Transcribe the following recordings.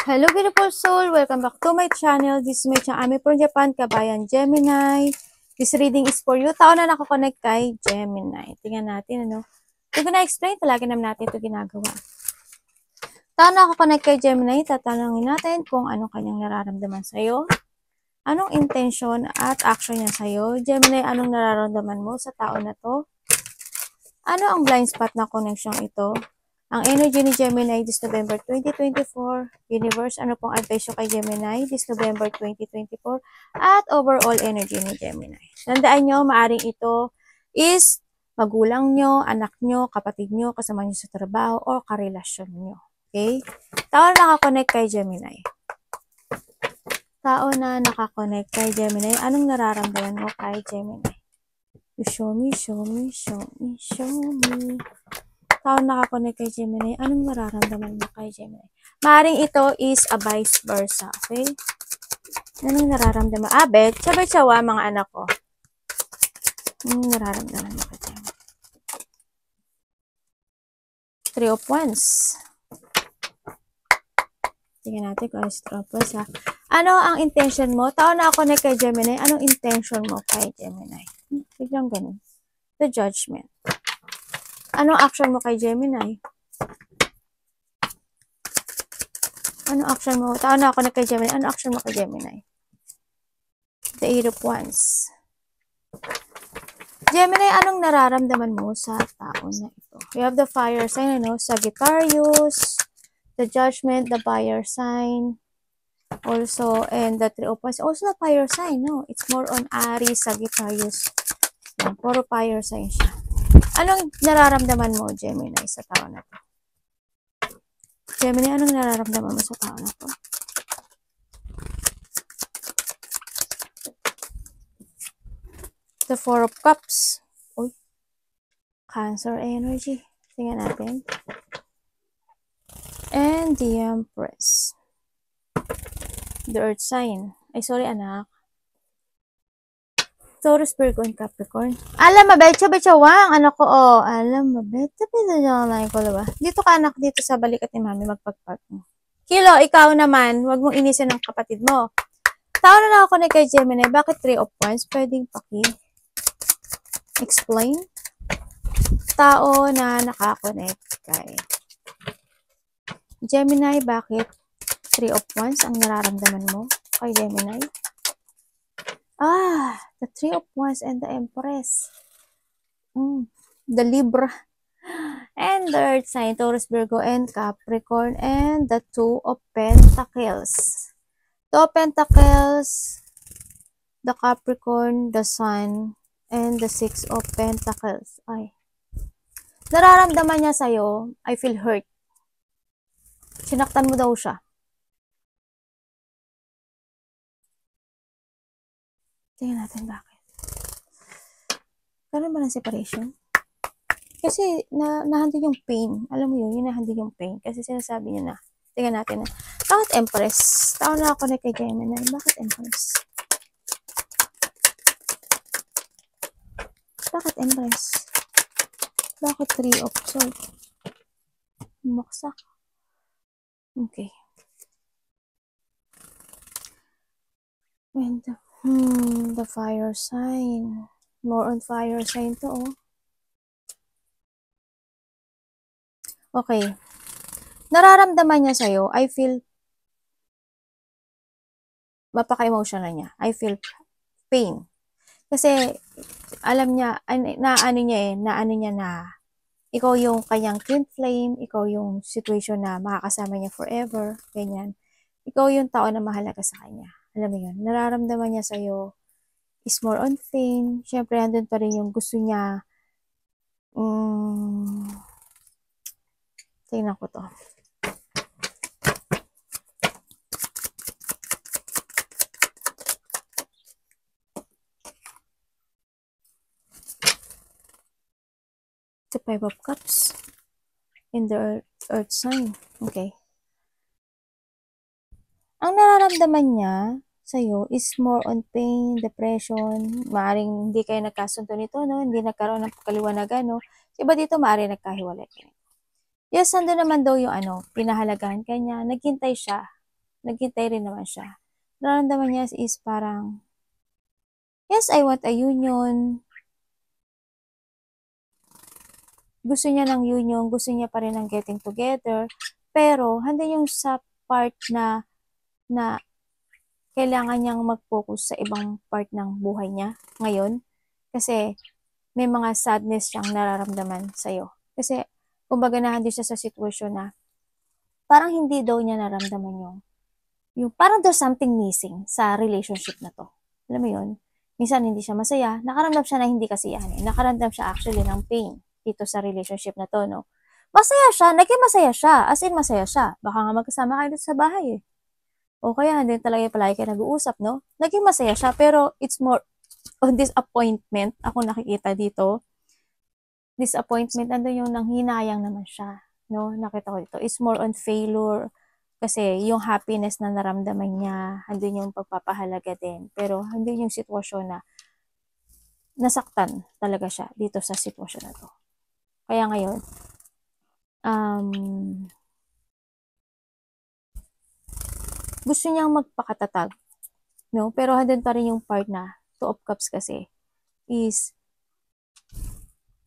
Hello beautiful soul! Welcome back to my channel. This is my channel. I'm from Japan, Kabayan Gemini. This reading is for you. Tao na nakakonect kay Gemini. Tingnan natin, ano. Hindi ko na-explain. Palagi naman natin ito ginagawa. Tao na nakakonect kay Gemini. Tatanungin natin kung anong kanyang nararamdaman sa'yo. Anong intention at action niya sa'yo. Gemini, anong nararamdaman mo sa tao na to? Ano ang blind spot na connection ito? Ang energy ni Gemini this November 2024. Universe, ano pong advice kay Gemini this November 2024? At overall energy ni Gemini. Tandaan nyo, maaring ito is magulang nyo, anak nyo, kapatid nyo, kasama nyo sa trabaho, o karelasyon nyo. Okay? Tao na nakakonect kay Gemini. Tao na nakakonect kay Gemini. Anong nararamdaman mo kay Gemini? Show me, show me, show me, show me. Tao nakakonect kay Gemini, anong nararamdaman mo kay Gemini? Maring ito is a vice versa, okay? Anong nararamdaman? Bet, sabay-sawa mga anak ko. Anong nararamdaman mo kay Gemini? Three of Wands. Tingnan natin kung ano si Three of Wands, ha? Ano ang intention mo? Tao nakakonect kay Gemini, anong intention mo kay Gemini? Biglang ganun. The Judgment. Anong action mo kay Gemini? Anong action mo? Tao na ako na kay Gemini. Anong action mo kay Gemini? The Eight of Wands. Gemini, anong nararamdaman mo sa tao na ito? We have the fire sign, ano? Sagittarius, the Judgment, the fire sign, also, and the Three of Wands. Also, the fire sign, no? It's more on Aries, Sagittarius. Yan, puro fire sign siya. Anong nararamdaman mo, Gemini, sa tao na to? Gemini, anong nararamdaman mo sa tao na to? The Four of Cups. Uy. Cancer energy. Tingnan natin. And the Empress. The Earth sign. Ay, sorry anak. Taurus, Virgo, and Capricorn. Alam, mabetsa-betsa-wang. Anak ko, oh. Alam, mabetsa-betsa-wang ko, diba? Dito ka, anak, dito sa balikat ni mami, magpagpag mo. Kilo, ikaw naman, wag mong inisin ng kapatid mo. Tao na ako na kay Gemini, bakit Three of Wands? Pwedeng explain? Tao na nakakonect kay Gemini, bakit Three of Wands ang nararamdaman mo kay Gemini? The Three of Wands and the Empress. The Libra. And the Earth sign, Taurus, Virgo, and Capricorn. And the Two of Pentacles. Two of Pentacles, the Capricorn, the Sun, and the Six of Pentacles. Ay. Nararamdaman niya sa'yo, I feel hurt. Sinaktan mo daw siya. Tingnan natin bakit. Karoon ba ng separation? Kasi nahandle yung pain. Alam mo yun, nahandle yung pain. Kasi sinasabi niya na. Tingnan natin na. Bakit Empress? Tao na ako na kay Gemini. Bakit Empress? Bakit Empress? Bakit Three of Swords? Maksak. Okay. And the fire sign. More on fire sign to, oh. Okay. Nararamdaman niya sa'yo, I feel mapaka-emotional niya. I feel pain. Kasi, alam niya, naano niya na ikaw yung kanyang twin flame, ikaw yung situation na makakasama niya forever, ganyan. Ikaw yung tao na mahalaga sa kanya. Alam mo yun, nararamdaman niya sa'yo is more on pain. Siyempre, andun pa rin yung gusto niya. Tingnan ko to. The Five of Cups in the Earth sign. Okay. Ang nararamdaman niya sa'yo is more on pain, depression, maaring hindi kayo nagkasundo nito, no? Hindi nagkaroon ng kaliwanagan, no? Iba dito maaring nagkahiwalay kayo. Yes, nandun naman daw yung pinahalagahan kanya, naghintay siya naghintay rin naman siya. Nararamdaman niya is parang, yes, I want a union. Gusto niya ng union, gusto niya pa rin ng getting together, pero hindi yung sa part na kailangan niyang mag-focus sa ibang part ng buhay niya ngayon. Kasi may mga sadness siyang nararamdaman sa'yo. Kasi kumbaga nandun siya sa sitwasyon na parang hindi daw niya naramdaman yung parang there's something missing sa relationship na to. Alam mo yun? Minsan hindi siya masaya. Nakaramdam siya na hindi kasiyahan. Nakaramdam siya actually ng pain dito sa relationship na to, no? Masaya siya. Naging masaya siya. As in, masaya siya. Baka nga magkasama kayo dito sa bahay, eh. O kaya, hindi talaga palagi kayo nag-uusap, no? Naging masaya siya. Pero it's more on disappointment. Ako nakikita dito. Disappointment. Andun yung nanghinayang naman siya. No? Nakita ko dito. It's more on failure. Kasi yung happiness na naramdaman niya, andun yung pagpapahalaga din. Pero andun yung sitwasyon na nasaktan talaga siya dito sa sitwasyon na to. Kaya ngayon, gusto niyang magpakatatag. No? Pero andun pa rin yung part na Two of Cups kasi is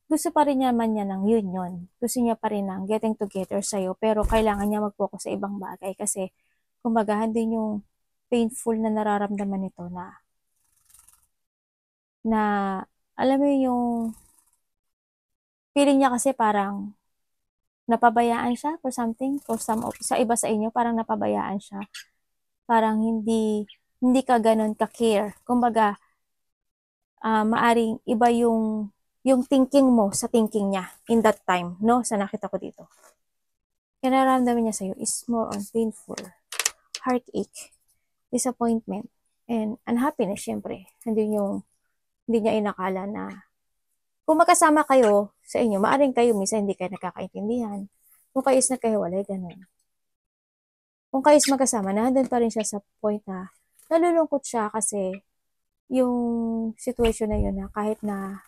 gusto pa rin naman niya ng union. Gusto niya pa rin ng getting together sa'yo, pero kailangan niya mag-focus sa ibang bagay kasi kumbaga andun yung painful na nararamdaman nito na alam mo yung feeling niya kasi parang napabayaan siya for something, sa iba sa inyo, parang napabayaan siya. Parang hindi ka ganun ka-care. Kumbaga, maaring iba yung thinking mo sa thinking niya in that time, no? Sa nakita ko dito. Kaya nararamdaman niya sa'yo is more on painful, heartache, disappointment, and unhappiness, syempre. Hindi niya inakala na kung magkasama kayo sa inyo, maaring kayo minsan hindi kayo nakakaintindihan. Kung kayo is nagkahiwalay, ganun. Kung kayo is magkasama, nandun pa rin siya sa point na nalulungkot siya kasi yung situation na yun na kahit na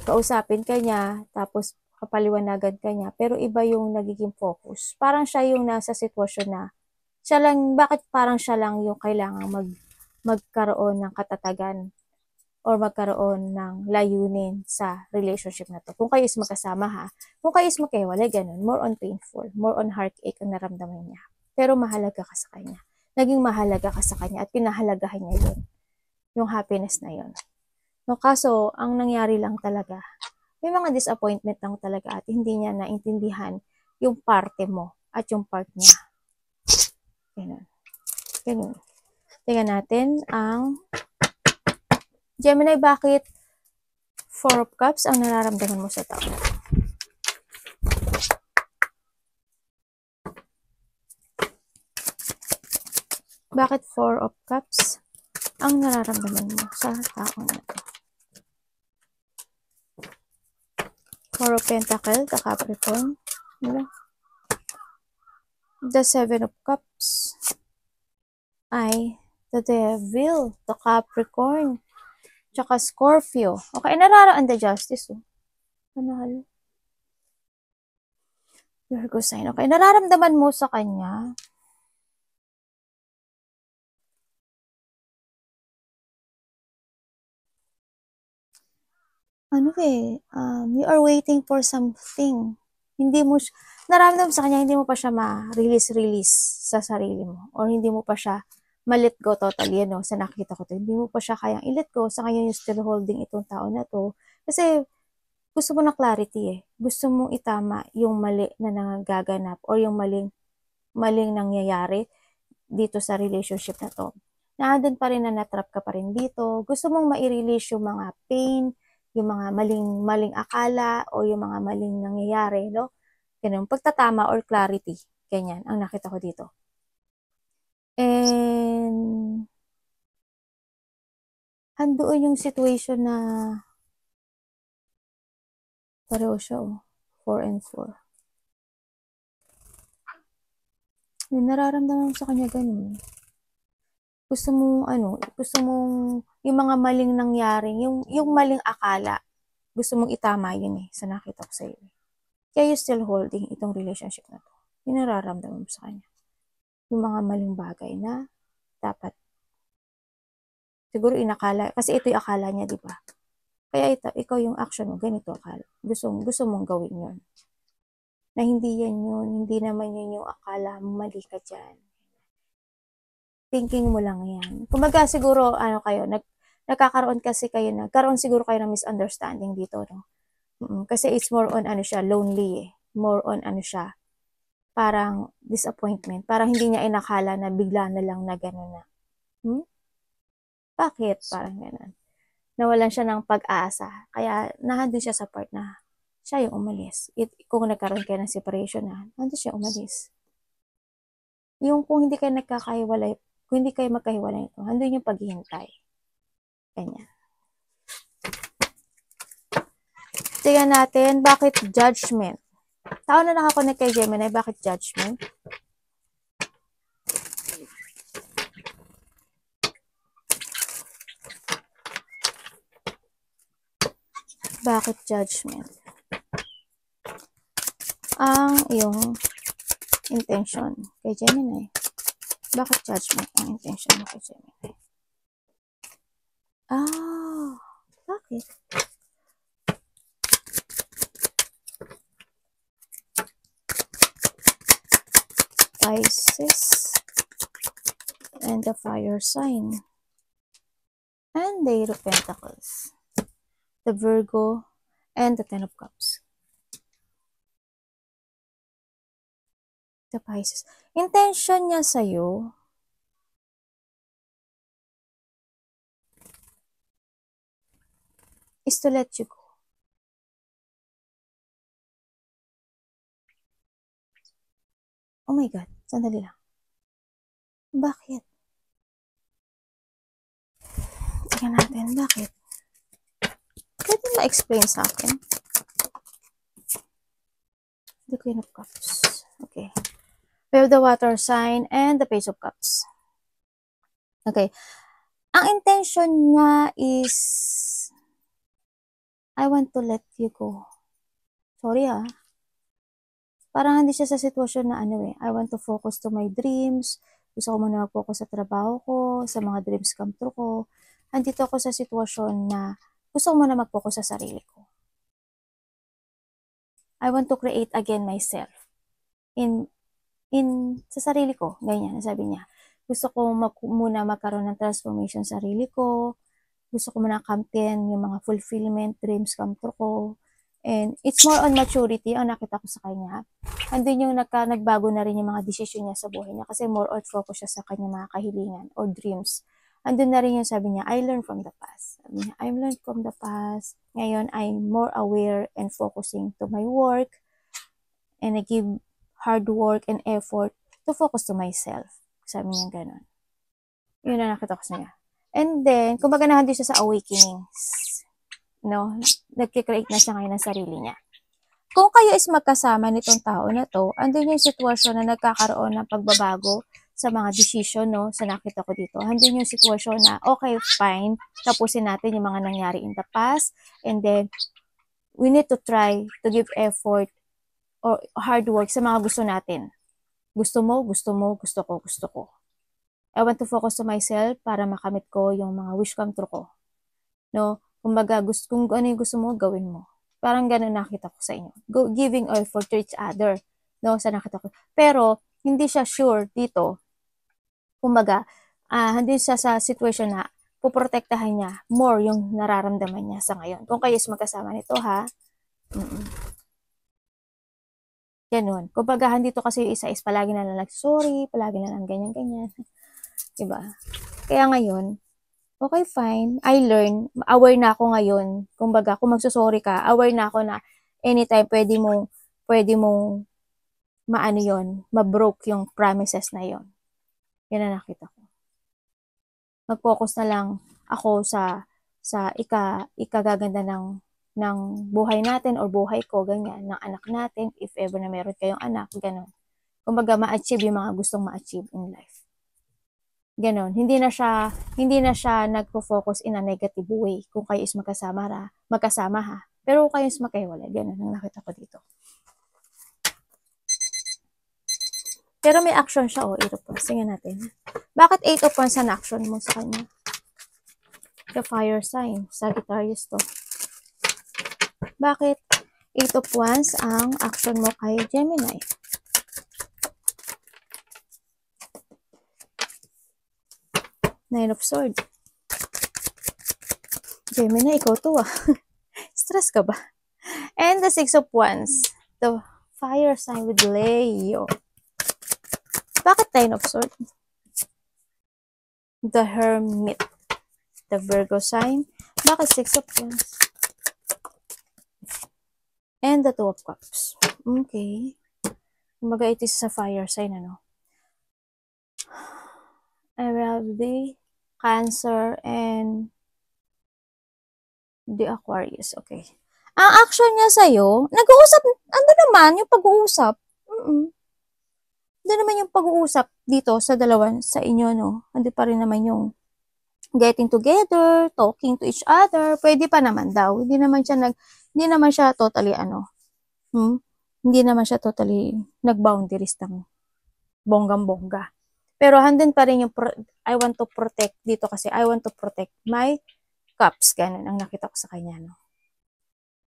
kausapin ka niya, tapos kapaliwanagan ka niya, pero iba yung nagiging focus. Parang siya yung nasa sitwasyon na bakit parang siya lang yung kailangang magkaroon ng katatagan or magkaroon ng layunin sa relationship na to. Kung kayo is magkasama ha, kung kayo is magkahiwalay, ganun, more on painful, more on heartache ang naramdaman niya. Pero mahalaga ka sa kanya. Naging mahalaga ka sa kanya at pinahalagahan niya yun. Yung happiness na yun. No, kaso, ang nangyari lang talaga, may mga disappointment lang talaga at hindi niya naintindihan yung parte mo at yung part niya. Ganun. Ganun. Tingnan natin ang Gemini, bakit Four of Cups ang nararamdaman mo sa tao? Bakit Four of Cups ang nararamdaman mo sa tao na to? Four of Pentacles, the Capricorn. The Seven of Cups ay the Devil, the Capricorn, tsaka Scorpio. Okay, nararamdaman the Justice. Panalo. Virgo sign. Okay, nararamdaman mo sa kanya you are waiting for something. Hindi mo, nararamdaman sa kanya, hindi mo pa siya ma-release sa sarili mo. Or hindi mo pa siya ma-let go totally, sa nakita ko to. Hindi mo pa siya kayang i-let go. Sa kanya yung still holding itong tao na to. Kasi, gusto mo na clarity eh. Gusto mong itama yung mali na nagaganap or yung maling nangyayari dito sa relationship na to. Nandun pa rin na natrap ka pa rin dito. Gusto mong ma-release yung mga pain, yung mga maling akala o yung mga maling nangyayari, no? Ganun, pagtatama or clarity. Ganyan, ang nakita ko dito. And, handoon yung situation na pareho siya, 4 and 4. Yung nararamdaman mo sa kanya ganun. Gusto mong yung mga maling nangyari, yung maling akala, gusto mong itama yun sa nakita ko sa iyo. Kaya you still holding itong relationship na to. Yung nararamdaman mo sa kanya. yung mga maling bagay na dapat siguro inakala, kasi ito yung akala niya, di ba? Kaya ikaw yung action mo, ganito akala. Gusto mong gawin yun. Na hindi yan yun, hindi naman yun yung akala mo, mali ka dyan. Thinking mo lang yan. Kumbaga siguro, nagkaroon siguro kayo ng misunderstanding dito, no? Kasi it's more on, lonely eh. More on, parang disappointment. Parang hindi niya inakala na bigla na lang na gano'n na. Bakit? Parang gano'n. Nawalan siya ng pag-asa. Kaya, nandun siya sa part na siya yung umalis. Kung nagkaroon kayo ng separation na, nandun siya umalis. Yung kung hindi kayo magkahiwalay ito, nandun yung paghihintay. Ganyan. Tingnan natin, bakit judgment? Tao na nakakonect kay Gemini, bakit judgment? Bakit judgment? Ang iyong intention kay Gemini. Bakit judgment ang intention mo kay Gemini? Bakit? Pisces and the fire sign. And the Eight of Pentacles. The Virgo and the Ten of Cups. The Pisces. Intention niya sa'yo, is to let you go. Oh my God, sandali lang. Bakit? Tingnan natin, bakit? Pwede ma-explain sa akin? The Queen of Cups. Okay. We have the water sign and the Page of Cups. Okay. Ang intention niya is, I want to let you go. Sorry Parang hindi siya sa sitwasyon na I want to focus to my dreams. Gusto ko muna mag-focus sa trabaho ko, sa mga dreams come true ko. Andito ako sa sitwasyon na gusto ko muna mag-focus sa sarili ko. I want to create again myself. Sa sarili ko, ganyan, sabi niya. Gusto ko muna magkaroon ng transformation sa sarili ko. Gusto ko muna kampihan yung mga fulfillment, dreams come true ko. And it's more on maturity ang nakita ko sa kanya. Andun yung nagbago na rin yung mga decision niya sa buhay niya kasi more on focus siya sa kanya mga kahilingan or dreams. Andun na rin yung sabi niya, I learned from the past. Sabi niya, I learned from the past. Ngayon, I'm more aware and focusing to my work. And I give hard work and effort to focus to myself. Sabi niya gano'n. Yun na nakita ko sa niya. And then, kumbaga nandun siya sa awakenings. No? Nagkikreate na siya ngayon ng sarili niya. Kung kayo is magkasama nitong tao na to, andun yung sitwasyon na nagkakaroon ng pagbabago sa mga decision, no? Sa nakita ko dito. Andun yung sitwasyon na, okay, fine, tapusin natin yung mga nangyari in the past, and then, we need to try to give effort or hard work sa mga gusto natin. Gusto mo, gusto ko. I want to focus to myself para makamit ko yung mga wish come true ko. No? Kumbaga, kung ano yung gusto mo, gawin mo. Parang ganun nakita ko sa inyo. Giving effort to each other. No? Sa nakita ko. Pero, hindi siya sure dito. Kumbaga, hindi siya sa situation na puprotektahan niya more yung nararamdaman niya sa ngayon. Kung kayo is magkasama nito, ha? Ganun. Kumbaga, dito kasi yung isa is palagi na lang sorry, palagi na lang ganyan-ganyan. Diba? Kaya ngayon, okay, fine. I learn. Aware na ako ngayon. Kumbaga, kung magsusorry ka, aware na ako na anytime pwede mong ma-broke yung promises na yon. Yan na nakita ko. Mag-focus na lang ako sa ikagaganda ng buhay natin or buhay ko, ganyan, ng anak natin, if ever na meron kayong anak, gano'n. Kumbaga, ma-achieve yung mga gustong ma-achieve in life. Ganon. Hindi na siya nagpo-focus in a negative way kung kayo is magkasama ha. Pero kung kayo is magkahiwalay, ganon ang nakita ko dito. Pero may action siya, oh, 8 of Wands. Tingnan natin. Bakit 8 of Wands ang action mo sa kanya? The fire sign, Sagittarius to. Bakit 8 of Wands ang action mo kay Gemini? Nine of Swords. Gemini, ikaw to ah. Stress ka ba? And the Six of Wands. The fire sign with Leo. Bakit Nine of Swords? The Hermit. The Virgo sign. Bakit Six of Wands? And the Two of Cups. Okay. Kumbaga, it is sa fire sign, ano? I have the Cancer and the Aquarius. Okay. Ang action niya sa'yo, nag-uusap, ano naman yung pag-uusap? Ano naman yung pag-uusap dito sa dalawa, sa inyo, no? Hindi pa rin naman yung getting together, talking to each other. Pwede pa naman daw. Hindi naman siya totally, hindi naman siya totally nag-boundaries ng bonggang-bongga. Pero handin pa rin yung I want to protect dito kasi I want to protect my cups. Ganun ang nakita ko sa kanya, no?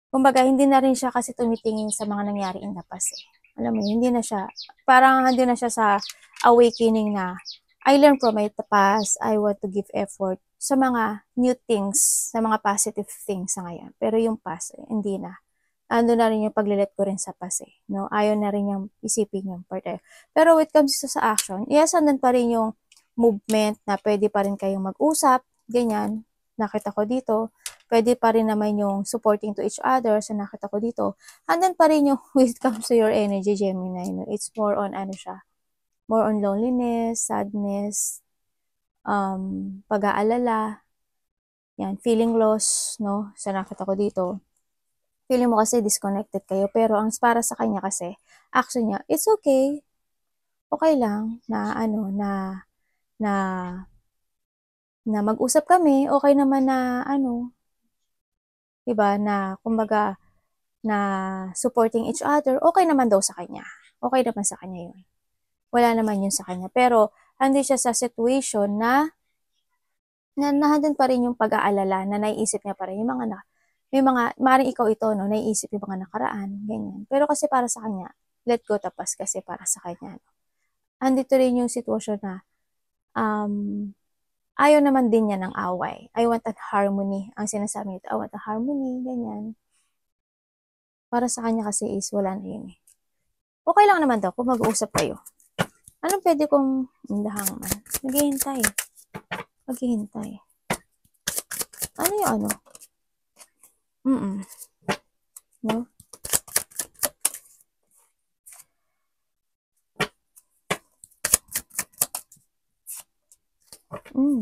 Kumbaga, hindi na rin siya kasi tumitingin sa mga nangyari in the past, eh. Alam mo, hindi na siya, parang hindi na siya sa awakening na I learn from my past, I want to give effort sa mga new things, sa mga positive things sa ngayon. Pero yung past, hindi na. Ando na rin yung paglilet ko rin sa past, eh. No? Ayaw na rin yung isipin yung part. Pero when it comes to sa action, yes, andun pa rin yung movement na pwede pa rin kayong mag-usap, ganyan. Nakita ko dito. Pwede pa rin naman yung supporting to each other. So, nakita ko dito. Andun pa rin yung when it comes to your energy, Gemini. No? It's more on, more on loneliness, sadness, pag-aalala, yan, feeling loss, no? So, nakita ko dito. Feeling mo kasi disconnected kayo. Pero, ang para sa kanya kasi, action niya, it's okay. Okay lang na, na mag-usap kami, okay naman na, diba, na, kumbaga, na supporting each other, okay naman daw sa kanya. Okay naman sa kanya yun. Wala naman yun sa kanya. Pero, hindi siya sa situation na nandun pa rin yung pag-aalala, na naiisip niya pa rin yung maaaring ikaw ito, no, naiisip yung mga nakaraan, ganyan. Pero kasi para sa kanya, let go tapas kasi para sa kanya, no. Andito rin yung sitwasyon na, ayaw naman din niya ng away. I want a harmony. Ang sinasabi nito, I want a harmony, ganyan. Para sa kanya kasi is wala na yun, eh. Okay lang naman daw kung mag-uusap kayo. Anong pwede kong hangman? Naghihintay. Maghihintay. Ano yung ano? No?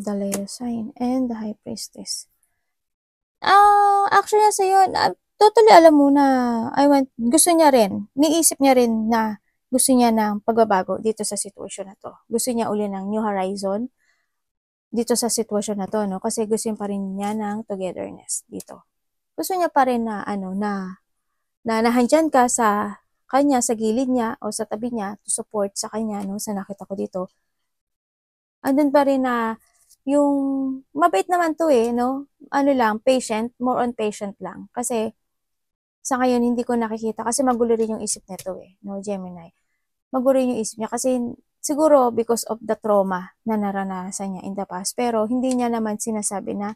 The Leo sign and the High Priestess. Actually, sa'yo, totally alam mo na, gusto niya rin, niisip niya rin na gusto niya ng pagbabago dito sa sitwasyon na to. Gusto niya uli ng new horizon dito sa sitwasyon na to, no? Kasi gusto pa rin niya ng togetherness dito. Gusto niya pa rin na, na nahandyan ka sa kanya, sa gilid niya, o sa tabi niya, to support sa kanya, no? Sa nakita ko dito. Andun pa rin na, yung, mabait naman to, eh, no? Patient, more on patient lang. Kasi, sa ngayon, hindi ko nakikita, kasi magulo rin yung isip nito, eh, no, Gemini. Magulo yung isip niya, kasi, siguro, because of the trauma na naranasan niya in the past, pero, hindi niya naman sinasabi na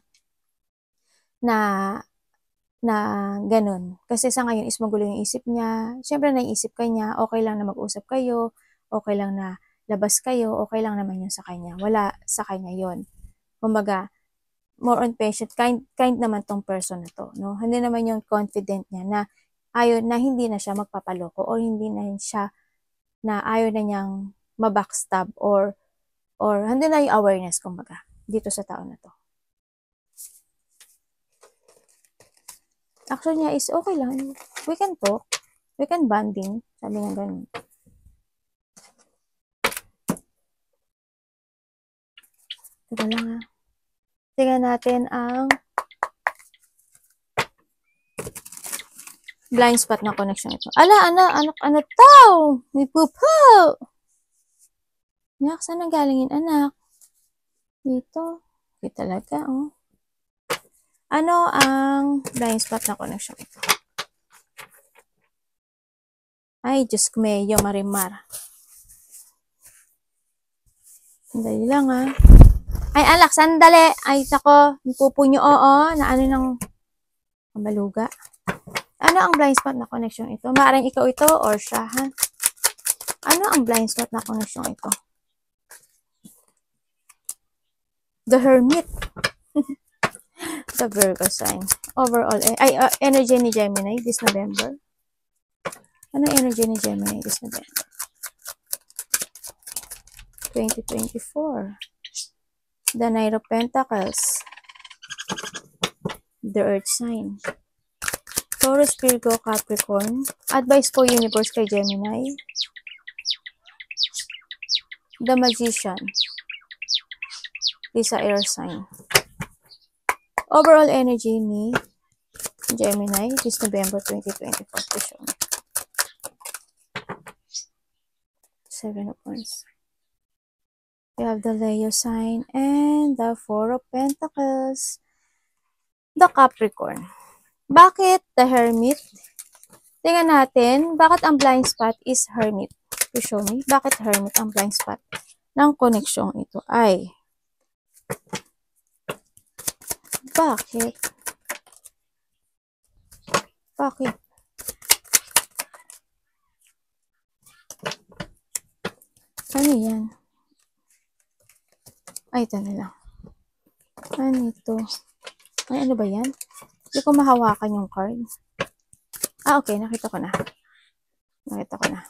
ganun. Kasi sa ngayon is magulo yung isip niya. Siyempre, naiisip ka niya, okay lang na mag-usap kayo, okay lang na labas kayo, okay lang naman yun sa kanya. Wala sa kanya yun. Kumbaga, more on patient, kind naman tong person na to, no? Hindi naman yung confident niya na hindi na siya magpapaloko or hindi na siya na ayaw na niyang mabackstab or hindi na yung awareness, kumbaga, dito sa tao na to. Action niya is okay lang. We can talk. We can bonding. Sabi niya ganun. Teka lang ha. Tingnan natin ang blind spot na connection ito. Ala, ano tao? May pupo! Anak, saan ang galing yun, anak? Dito. Di talaga, oh. Ano ang blind spot na connection ito? Ay, Diyos ko, medyo marimar. Sandali lang, ha. Ay, alak, sandali. Ay, sako, pupunyo, oo, na ano ng maluga. Ano ang blind spot na connection ito? Maaaring ikaw ito or siya, ha? Ano ang blind spot na connection ito? The Hermit. The Virgo sign. Overall, energy ni Gemini this November. Ano energy ni Gemini this November? 2024. The Knight of Pentacles. The Earth sign. Taurus, Virgo, Capricorn. Advice po universe kay Gemini. The Magician. This air sign. Overall energy ni Gemini this November 2024. Seven of Wands. We have the Leo sign and the Four of Pentacles. The Capricorn. Bakit the Hermit? Tingnan natin, bakit ang blind spot is Hermit? You show me, bakit Hermit ang blind spot ng connection ito ay? Bakit? Bakit? Ano yan? Ay, ito na lang. Ano ito? Ay, ano ba yan? Hindi ko mahawakan yung card. Ah, okay. Nakita ko na. Nakita ko na.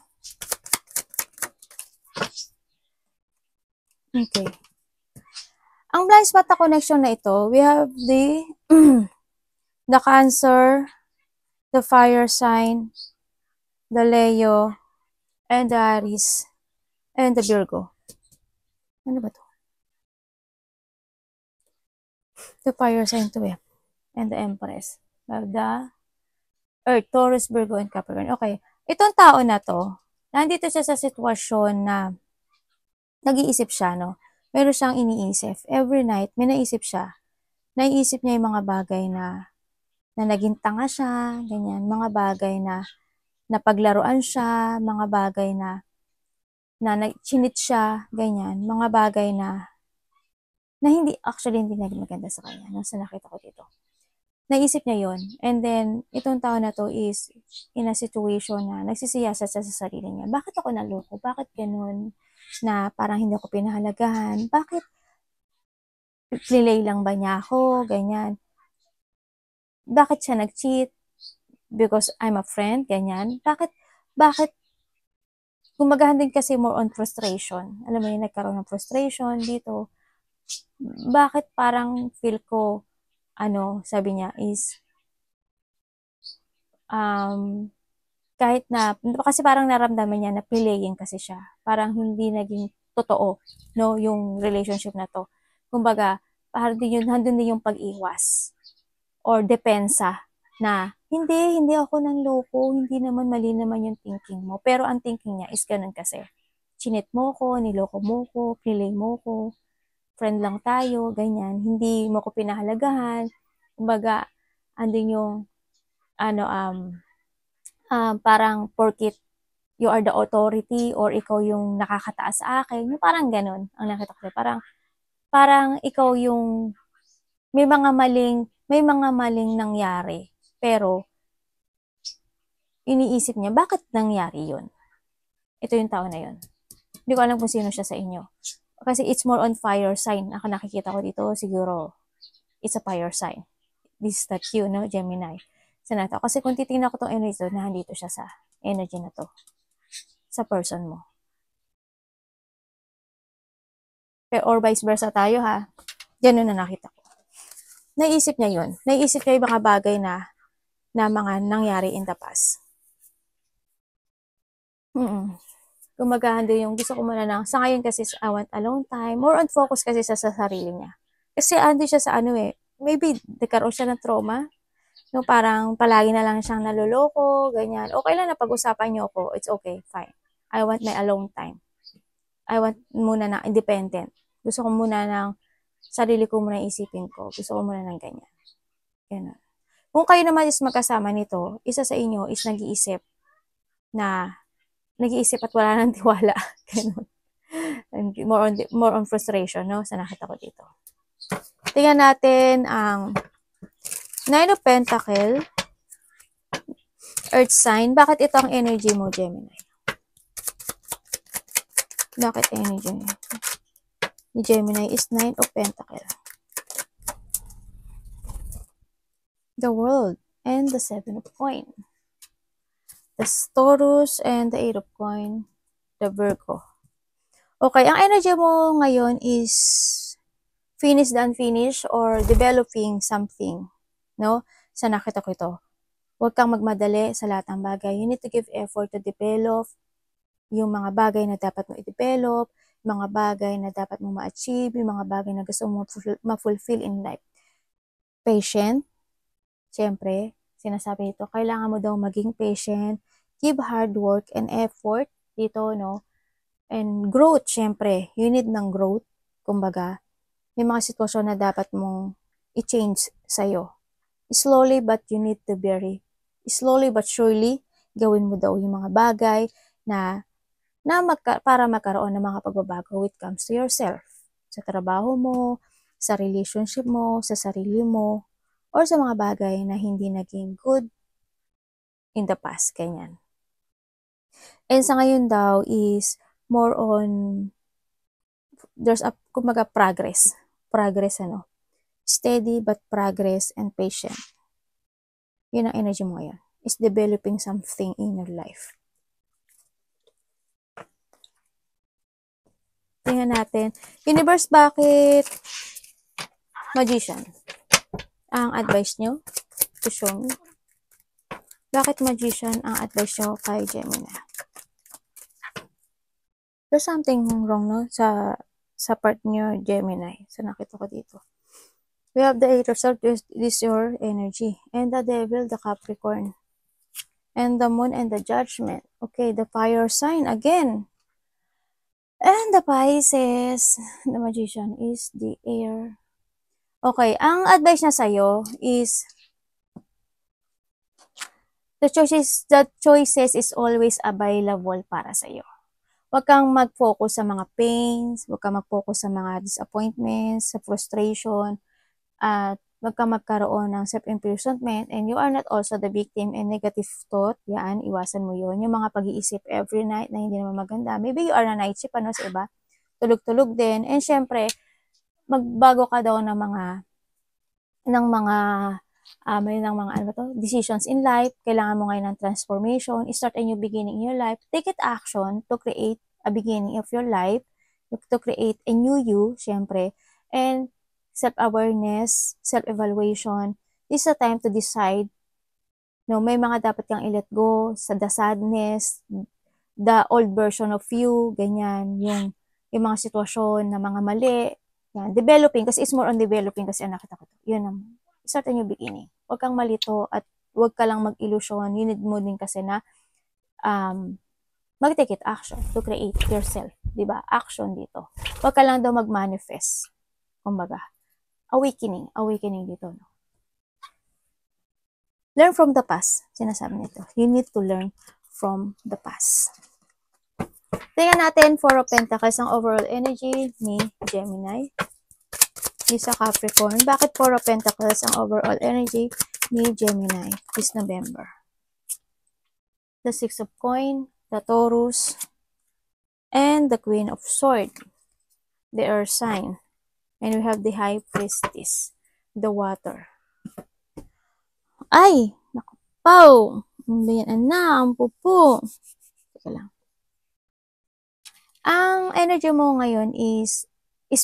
Okay. Ang blind spot na connection na ito, we have the the Cancer, the Fire sign, the Leo, and the Aries, and the Virgo. Ano ba to? The Fire sign to eh. And the Empress. We have the Earth, Taurus, Virgo, and Capricorn. Okay. Itong tao na to, nandito siya sa sitwasyon na nag-iisip siya, no? Meron siyang iniisip. Every night, may naisip siya. Naiisip niya yung mga bagay na naging tanga siya, ganyan. Mga bagay na napaglaruan siya, mga bagay na chinit siya, ganyan. Mga bagay na hindi, actually, hindi naging maganda sa kanya, no? Sa nakita ko dito. Naisip niya yon. And then, itong tao na to is in a situation na nagsisiyasat siya sa sarili niya. Bakit ako naloko? Bakit ganun? Na parang hindi ako pinahalagahan? Bakit play lang ba niya ako? Ganyan. Bakit siya nag-cheat? Because I'm a friend? Ganyan. Bakit gumagahan din kasi more on frustration. Alam mo yun, nagkaroon ng frustration dito. Bakit parang feel ko sabi niya is, kahit na, kasi parang naramdaman niya na playing kasi siya. Parang hindi naging totoo, no, yung relationship na to. Kumbaga, parang handun din yung pag-iwas or depensa na, hindi ako nanloko, hindi naman mali naman yung thinking mo. Pero ang thinking niya is ganun kasi. Chinit mo ko, niloko mo ko, play mo ko, friend lang tayo, ganyan. Hindi mo ko pinahalagahan. Kumbaga, andun yung, parang porkit you are the authority or ikaw yung nakakataas sa akin. Yung parang ganun ang nakita ko. Parang ikaw yung may mga maling nangyari. Pero, iniisip niya, bakit nangyari yun? Ito yung tao na yun. Hindi ko alam kung sino siya sa inyo. Kasi it's more on fire sign. Ako nakikita ko dito, siguro, it's a fire sign. This is that you, no? Gemini. Sana to. Kasi kung titingnan ko tong energy to, nandito siya sa energy na to. Sa person mo. Or vice versa tayo, ha? Ganun na nakita ko. Naisip niya yun. Naisip niya yung mga bagay na mga nangyari in the past. Gumagahan din yung gusto ko muna na, sa ngayon kasi I want alone time, more on focus kasi sa sarili niya. Kasi andi siya sa maybe nagkaroon siya ng trauma, no, parang palagi na lang siyang naloloko, ganyan. Okay lang na pag-usapan niyo ako, it's okay, fine. I want my alone time. I want muna na independent. Gusto ko muna ng sarili ko muna isipin ko. Gusto ko muna ng ganyan. Ganun. Kung kayo naman is magkasama nito, isa sa inyo is nag-iisip at wala nang tiwala. Ganun. More on frustration, no? Sa nakita ko dito. Tingnan natin ang Nine of Pentacle, Earth sign. Bakit ito ang energy mo, Gemini? Bakit energy ni Gemini is Nine of Pentacle? The World and the Seven of Coin. The Taurus and the Eight of Coin. The Virgo. Okay, ang energy mo ngayon is finish the unfinished or developing something. No? Sa nakita ko ito. Huwag kang magmadali sa lahat ng bagay. You need to give effort to develop yung mga bagay na dapat mo i-develop, mga bagay na dapat mo ma-achieve, yung mga bagay na gusto mo ma-fulfill in life. Patient. Siyempre, sinasabi ito, kailangan mo daw maging patient, give hard work and effort dito, no? And growth, siyempre, you need ng growth. Kumbaga, may mga sitwasyon na dapat mong i-change sa'yo. Slowly but surely, gawin mo daw yung mga bagay para magkaroon ng mga pagbabago when it comes to yourself. Sa trabaho mo, sa relationship mo, sa sarili mo, or sa mga bagay na hindi naging good in the past, ganyan. And sa ngayon daw is more on, there's a, kumaga, progress. Progress, ano? Steady but progress and patient. Yun ang energy mo ngayon. Is developing something in your life. Tingnan natin. Universe, bakit Magician? Ang advice nyo to show me. Bakit Magician ang advice nyo kay Gemini? There's something wrong, no? Sa part nyo, Gemini. So, nakita ko dito. We have the Eight of Swords. This is your energy. And the Devil, the Capricorn. And the Moon and the Judgment. Okay, the fire sign again. And the Pisces, the Magician is the air. Okay, ang advice na sa'yo is the choices is always available para sa'yo. Huwag kang mag-focus sa mga pains, huwag kang mag-focus sa mga disappointments, sa frustration, at huwag kang magkaroon ng self-imprisonment, and you are not also the victim and negative thought. Yan, iwasan mo yun. Yung mga pag-iisip every night na hindi naman maganda. Maybe you are na night shift, ano, sa iba. Tulog-tulog din. And syempre, magbago ka daw ng mga decisions in life. Kailangan mo ngayon ng transformation. Start a new beginning in your life. Take it action to create a beginning of your life. To create a new you, syempre. And self-awareness, self-evaluation. This is a time to decide. No, may mga dapat kang i-let go sa the sadness, the old version of you, ganyan, yung mga sitwasyon na mga mali. Yan, developing, kasi it's more on developing kasi nakita ko to. Yun ang start a new beginning. Huwag kang malito at huwag ka lang mag-illusion. You need mo din kasi na mag-take it action to create yourself. Diba? Action dito. Huwag ka lang daw mag-manifest. Kumbaga, awakening dito. No? Learn from the past. Sinasabi nito. You need to learn from the past. Tingnan natin, Four of Pentacles, ang overall energy ni Gemini. Isa Capricorn. Bakit Four of Pentacles ang overall energy ni Gemini this November? The Six of Coin, the Taurus, and the Queen of Swords. The Earth sign. And we have the High Priestess, the Water. Ay! Naku, Pau! Yan na, ang pupo. Teka lang. Ang energy mo ngayon is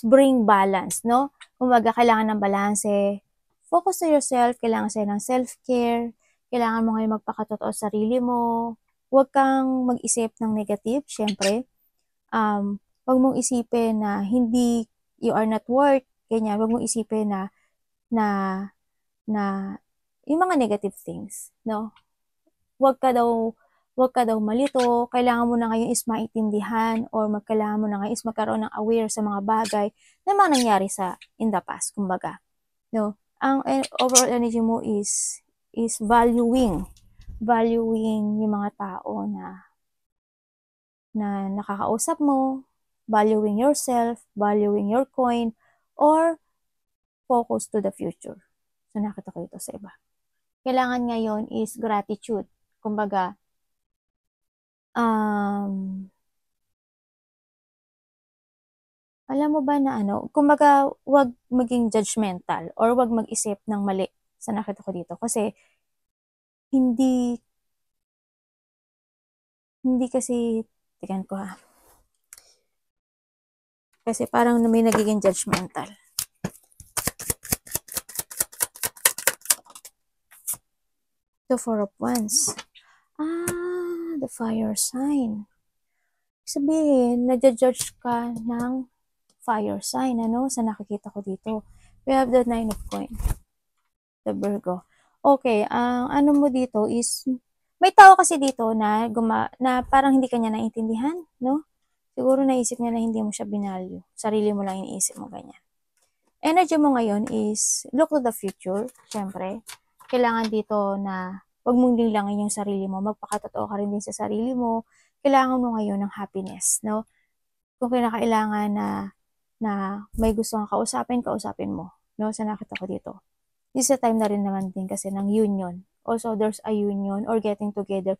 bring balance, no? Kumbaga, kailangan ng balance. Focus to yourself, kailangan sa'yo ng self-care, kailangan mo ngayon magpakatotoo sa sarili mo. Huwag kang mag-isip ng negative, syempre. Huwag mong isipin na hindi, you are not worth, ganyan. Huwag mong isipin na yung mga negative things, no? Huwag huwag ka daw malito, kailangan mo na ngayon is maintindihan or kailangan mo na ngayon is magkaroon ng aware sa mga bagay na mga nangyari in the past, kumbaga. No? Ang overall energy mo is valuing yung mga tao na nakakausap mo, valuing yourself, valuing your coin, or focus to the future. So, nakita ko ito sa iba. Kailangan ngayon is gratitude. Kumbaga, alam mo ba na kumbaga, wag maging judgmental or wag mag-isip ng mali sa nakita ko dito. Kasi, hindi kasi, tingnan ko ha. Kasi parang may nagiging judgmental. The Four of Wands. The fire sign. Sabihin, nadja-judge ka ng fire sign, sa nakikita ko dito. We have the Nine of Coins. The Virgo. Okay, ang mo dito is, may tao kasi dito na parang hindi kanya naintindihan, no? Siguro naisip niya na hindi mo siya binalyo. Sarili mo lang iniisip mo ganyan. Energy mo ngayon is, look to the future, syempre. Kailangan dito na, huwag mong linlangin yung sarili mo. Magpakatotoo ka rin din sa sarili mo. Kailangan mo ngayon ng happiness, no? Kung kinakailangan na may gusto kang kausapin mo, no? Sa nakita ko dito. This is a time na rin naman din kasi ng union. Also, there's a union or getting together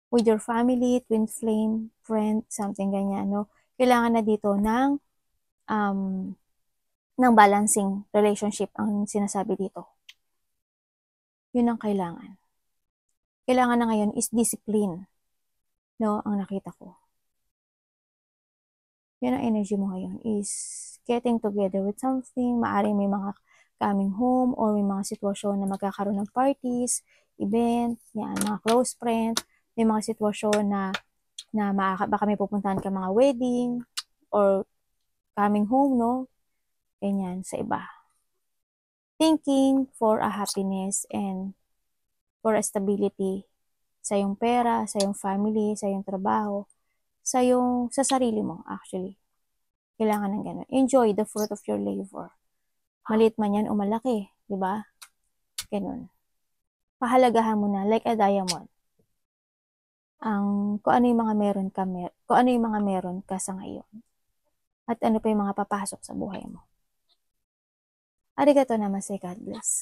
with your family, twin flame, friend, something ganyan, no? Kailangan na dito ng balancing relationship ang sinasabi dito. Yun ang kailangan. Kailangan na ngayon is discipline, no? Ang nakita ko. Yun ang energy mo ngayon is getting together with something. Maaring may mga coming home or may mga sitwasyon na magkakaroon ng parties, event, yan, mga close friends. May mga sitwasyon na baka may pupuntahan ka mga wedding or coming home, no? Ganyan, sa iba. Thinking for a happiness and for a stability sa iyong pera, sa iyong family, sa iyong trabaho, sa sarili mo, actually. Kailangan ng ganun. Enjoy the fruit of your labor. Maliit man yan o malaki, di ba? Ganun. Pahalagahan mo na, like a diamond. Kung ano yung mga meron ka sa ngayon. At ano pa yung mga papasok sa buhay mo. Arigato namaste, God bless.